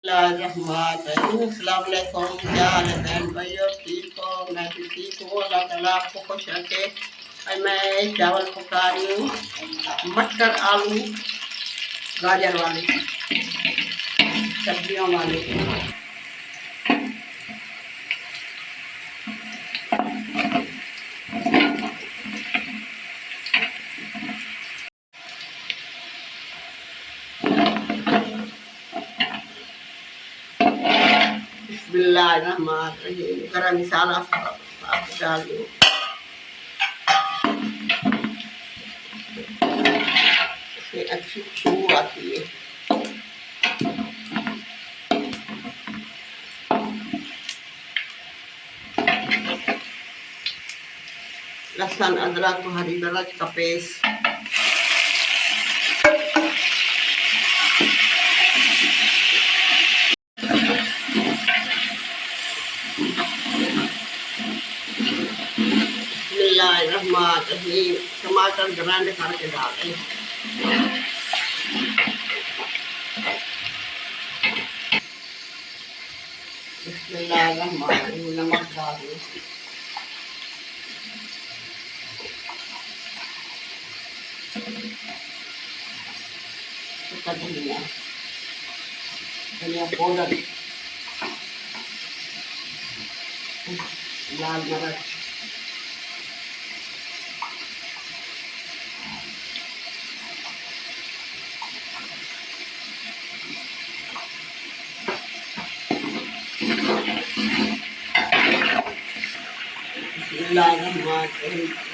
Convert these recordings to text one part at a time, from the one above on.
अस्सलाम वालेकुम, क्या हाल है बहन भाइयों? ठीक हो? मैं भी ठीक हूँ। अल्लाह ताला आपको खुश रखे। और मैं चावल पका रही हूँ, मटर आलू गाजर वाले, सब्जियों वाले। बिस्मिल्लाहिर्रहमानिर्रहीम। गरम मसाला डाल दूँ, अच्छी खुशबू आती है। लहसुन अदरक हरी मिर्च का पेस्ट, बिस्मिल्लाहिर्रहमानिर्रहीम। टमाटर ग्राइंड करके डालें, बिस्मिल्लाहिर्रहमानिर्रहीम। नमक डालें, धनिया धनिया पाउडर, लाल मिर्च,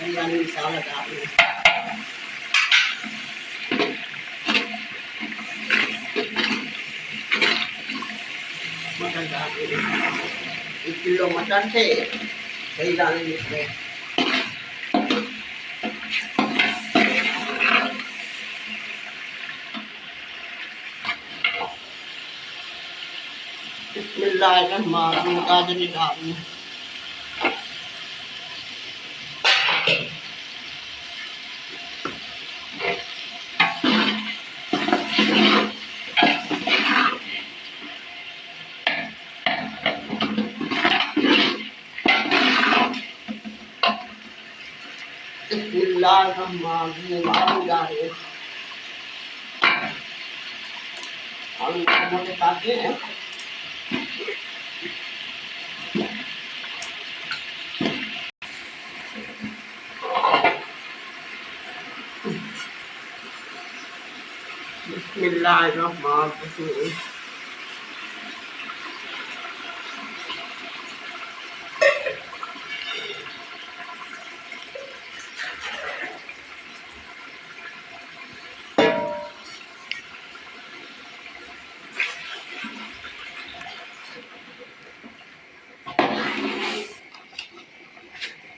बिरयानी मसाला डालें, मटर डालें। 1 किलो मटर थे, दही डालेंगे इसमें। बिस्मिल्लाहिर्रहमानिर्रहीम। गाजर डालें, बिस्मिल्लाहिर्रहमानिर्रहीम। आलू डालें, आलू मोटे काटे हैं। बिस्मिल्लाहिर्रहमानिर्रहीम।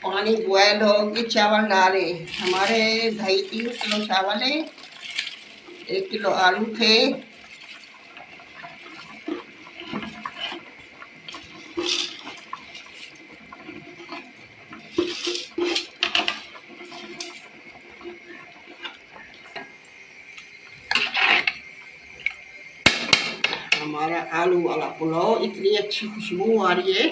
पानी बॉयल होगी, चावल डालें। हमारे 2.5-3 किलो चावल है, 1 किलो आलू थे। हमारा आलू वाला पुलाव, इतनी अच्छी खुशबू आ रही है।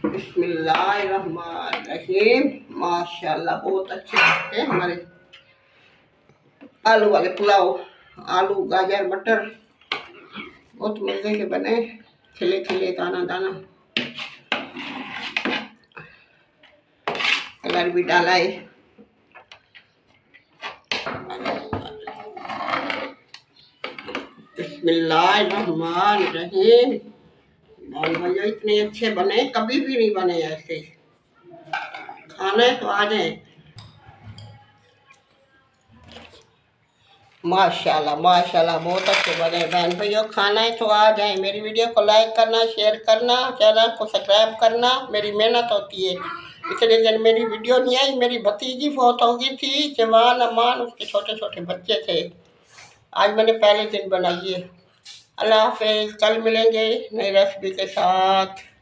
बिस्मिल्लाहिर्रहमानिर्रहीम। माशाल्लाह बहुत अच्छे लगते हैं हमारे आलू वाले पुलाव। आलू गाजर मटर बहुत मजे के बने, खिले खिले दाना दाना। कलर भी डाला है। बिस्मिल्लाहिर्रहमानिर्रहीम। भैया इतने अच्छे बने, कभी भी नहीं बने ऐसे। खाने तो आ जाए। माशाल्लाह माशाल्लाह बहुत अच्छे बने। बहन भैया खाना है तो आ जाए। मेरी वीडियो को लाइक करना, शेयर करना, चैनल को सब्सक्राइब करना। मेरी मेहनत होती है। इतने दिन मेरी वीडियो नहीं आई। मेरी भतीजी फौत हो गई थी, जवान अमान, उसके छोटे छोटे बच्चे थे। आज मैंने पहले दिन बनाई है। अल्लाह हाफ़िज़। कल मिलेंगे नई रेसिपी के साथ।